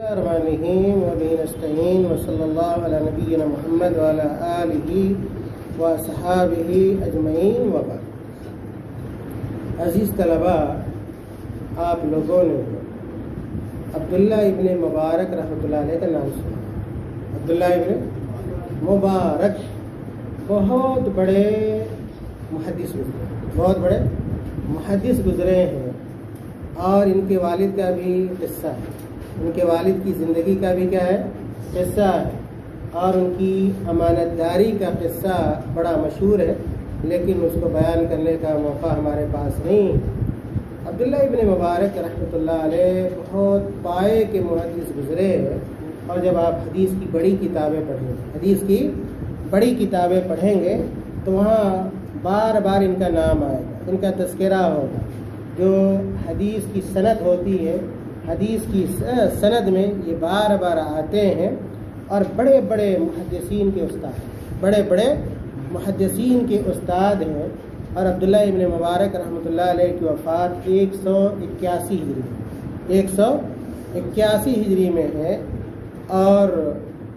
الرحمن وبه نستعين وصلی اللہ علی نبینا محمد وعلی آلہ وصحابہ اجمعین وبعد۔ عزیز طلباء، آپ لوگوں نے عبداللہ ابن مبارک رحمۃ اللہ علیہ کا نام سنا۔ عبداللہ ابن مبارک بہت بڑے محدث گزرے ہیں، اور ان کے والد کا بھی قصہ ہے، ان کے والد کی زندگی کا بھی کیا ہے قصہ ہے، اور ان کی امانت داری کا قصہ بڑا مشہور ہے، لیکن اس کو بیان کرنے کا موقع ہمارے پاس نہیں۔ عبداللہ ابن مبارک رحمۃ اللہ علیہ بہت پائے کے محدث گزرے، اور جب آپ حدیث کی بڑی کتابیں پڑھیں گے تو وہاں بار بار ان کا نام آئے گا، ان کا تذکرہ ہوگا۔ جو حدیث کی سند ہوتی ہے، حدیث کی سند میں یہ بار بار آتے ہیں، اور بڑے بڑے محدثین کے استاد ہیں۔ اور عبداللہ ابن مبارک رحمۃ اللہ علیہ کی وفات 181 ہجری میں ہے، اور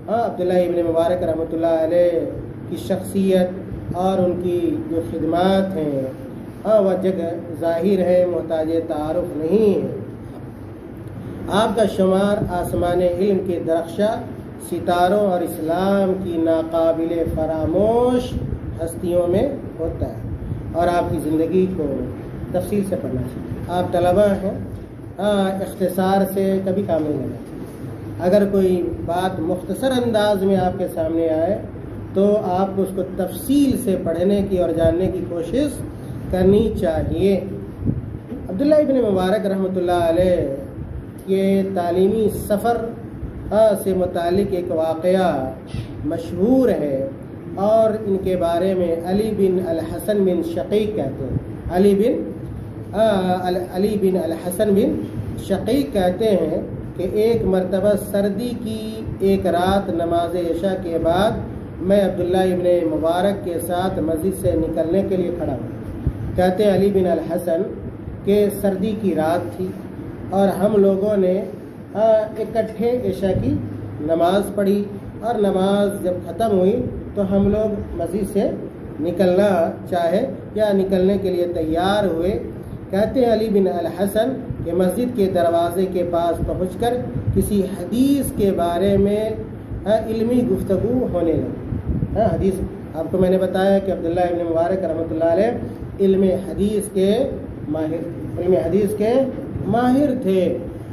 عبداللہ ابن مبارک رحمۃ اللہ علیہ کی شخصیت اور ان کی جو خدمات ہیں وہ جگ ظاہر ہے، محتاج تعارف نہیں ہے۔ آپ کا شمار آسمان علم کے درخشاں ستاروں اور اسلام کی ناقابل فراموش ہستیوں میں ہوتا ہے، اور آپ کی زندگی کو تفصیل سے پڑھنا چاہیے۔ آپ طلباء ہیں، اختصار سے کبھی کام نہیں لینا۔ اگر کوئی بات مختصر انداز میں آپ کے سامنے آئے تو آپ کو اس کو تفصیل سے پڑھنے کی اور جاننے کی کوشش کرنی چاہیے۔ عبداللہ ابن مبارک رحمۃ اللہ علیہ یہ تعلیمی سفر سے متعلق ایک واقعہ مشہور ہے، اور ان کے بارے میں علی بن الحسن بن شقیق کہتے ہیں۔ علی بن الحسن بن شقیق کہتے ہیں کہ ایک مرتبہ سردی کی ایک رات نماز عشاء کے بعد میں عبداللہ ابن مبارک کے ساتھ مسجد سے نکلنے کے لیے کھڑا ہوں۔ کہتے ہیں علی بن الحسن کہ سردی کی رات تھی، اور ہم لوگوں نے اکٹھے عشاء کی نماز پڑھی، اور نماز جب ختم ہوئی تو ہم لوگ مسجد سے نکلنا چاہے یا نکلنے کے لیے تیار ہوئے۔ کہتے ہیں علی بن الحسن کہ مسجد کے دروازے کے پاس پہنچ کر کسی حدیث کے بارے میں علمی گفتگو ہونے لگی۔ حدیث آپ کو میں نے بتایا کہ عبداللہ ابن مبارک رحمۃ اللہ علیہ علم حدیث کے ماہر تھے،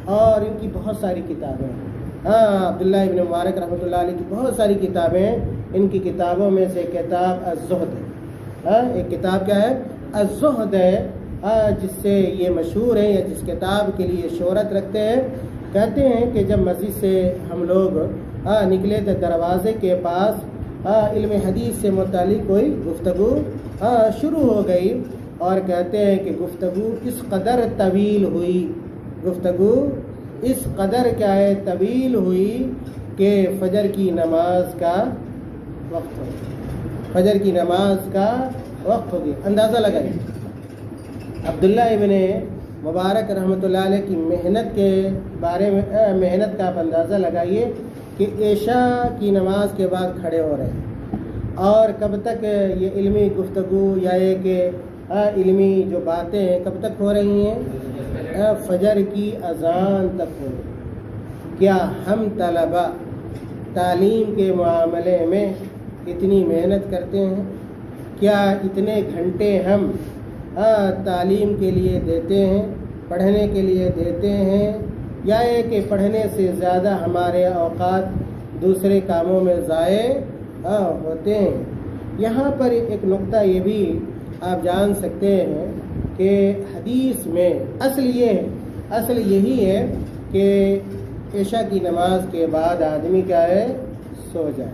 اور ان کی بہت ساری کتابیں عبداللہ ابن مبارک رحمۃ اللہ علیہ کی بہت ساری کتابیں۔ ان کی کتابوں میں سے کتاب الزہد ہے، ایک کتاب کیا ہے الزہد ہے، جس سے یہ مشہور ہے، یا جس کتاب کے لیے شہرت رکھتے ہیں۔ کہتے ہیں کہ جب مسجد سے ہم لوگ نکلے تو دروازے کے پاس علم حدیث سے متعلق کوئی گفتگو شروع ہو گئی، اور کہتے ہیں کہ گفتگو اس قدر طویل ہوئی کہ فجر کی نماز کا وقت ہو گیا۔ اندازہ لگائیے عبداللہ ابن مبارک رحمۃ اللہ علیہ کی محنت کے بارے میں، محنت کا آپ اندازہ لگائیے کہ عشاء کی نماز کے بعد کھڑے ہو رہے ہیں، اور کب تک یہ علمی گفتگو یا یہ کہ علمی جو باتیں ہیں کب تک ہو رہی ہیں؟ فجر کی اذان تک ہو رہی ہے۔ کیا ہم طلباء تعلیم کے معاملے میں اتنی محنت کرتے ہیں؟ کیا اتنے گھنٹے ہم تعلیم کے لیے دیتے ہیں، پڑھنے کے لیے دیتے ہیں، یا یہ کہ پڑھنے سے زیادہ ہمارے اوقات دوسرے کاموں میں ضائع ہوتے ہیں؟ یہاں پر ایک نقطہ یہ بھی آپ جان سکتے ہیں کہ حدیث میں اصل یہی ہے کہ عشاء کی نماز کے بعد آدمی کیا ہے سو جائے،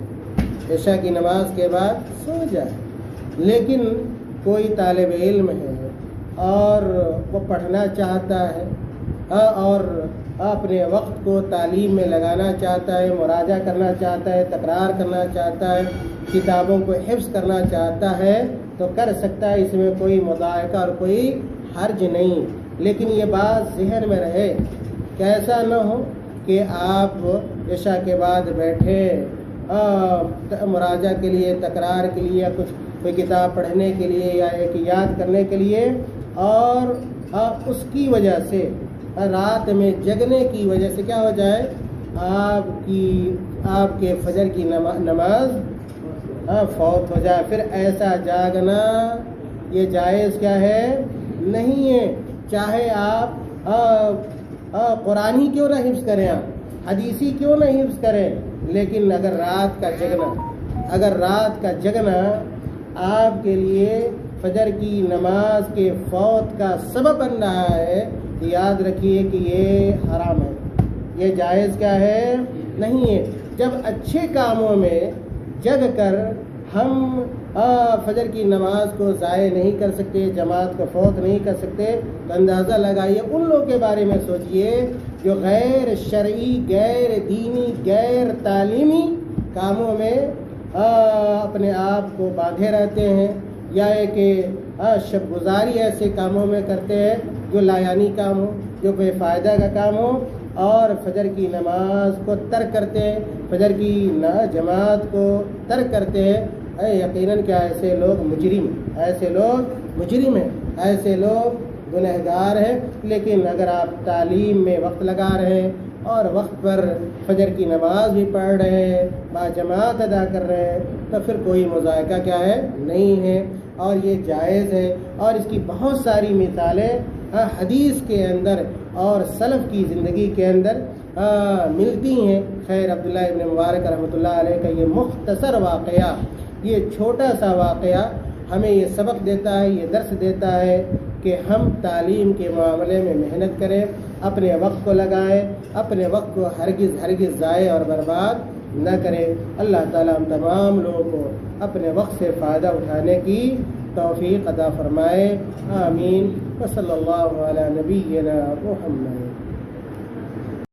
عشاء کی نماز کے بعد سو جائے۔ لیکن کوئی طالب علم ہے اور وہ پڑھنا چاہتا ہے، اور اپنے وقت کو تعلیم میں لگانا چاہتا ہے، مراجعہ کرنا چاہتا ہے، تکرار کرنا چاہتا ہے، کتابوں کو حفظ کرنا چاہتا ہے، تو کر سکتا ہے، اس میں کوئی مضائقہ اور کوئی حرج نہیں۔ لیکن یہ بات ذہن میں رہے کہ ایسا نہ ہو کہ آپ عشاء کے بعد بیٹھے مراجعہ کے لیے، تکرار کے لیے، یا کچھ کوئی کتاب پڑھنے کے لیے، یا ایک یاد کرنے کے لیے، اور اس کی وجہ سے رات میں جگنے کی وجہ سے کیا ہو جائے، آپ کے فجر کی نماز فوت ہو جائے، پھر ایسا جاگنا یہ جائز کیا ہے، نہیں ہے۔ چاہے آپ قرآنی کیوں نہ حفظ کریں، آپ حدیثی کیوں نہ حفظ کریں، لیکن اگر رات کا جگنا آپ کے لیے فجر کی نماز کے فوت کا سبب بن رہا ہے، تو یاد رکھیے کہ یہ حرام ہے، یہ جائز کیا ہے، نہیں ہے۔ جب اچھے کاموں میں جگ کر ہم فجر کی نماز کو ضائع نہیں کر سکتے، جماعت کو فوت نہیں کر سکتے، تو اندازہ لگائیے ان لوگوں کے بارے میں سوچئے جو غیر شرعی، غیر دینی، غیر تعلیمی کاموں میں اپنے آپ کو باندھے رہتے ہیں، یا کہ شب گزاری ایسے کاموں میں کرتے ہیں جو لایانی کام ہو، جو بے فائدہ کا کام ہو، اور فجر کی نماز کو ترک کرتے ہیں، فجر کی جماعت کو ترک کرتے ہیں۔ یقیناً کیا ایسے لوگ مجرم ہیں، ایسے لوگ گنہگار ہیں۔ لیکن اگر آپ تعلیم میں وقت لگا رہے ہیں اور وقت پر فجر کی نماز بھی پڑھ رہے ہیں، با جماعت ادا کر رہے ہیں، تو پھر کوئی مذائقہ کیا ہے، نہیں ہے، اور یہ جائز ہے۔ اور اس کی بہت ساری مثالیں حدیث کے اندر اور سلف کی زندگی کے اندر ملتی ہیں۔ خیر، عبداللہ ابن مبارک رحمۃ اللہ علیہ کا یہ مختصر واقعہ، یہ چھوٹا سا واقعہ ہمیں یہ سبق دیتا ہے، یہ درس دیتا ہے کہ ہم تعلیم کے معاملے میں محنت کریں، اپنے وقت کو لگائیں، اپنے وقت کو ہرگز ضائع اور برباد نہ کریں۔ اللہ تعالیٰ ہم تمام لوگوں کو اپنے وقت سے فائدہ اٹھانے کی توفیق عطا فرمائے، آمین۔ وصلی اللہ علی نبینا محمد۔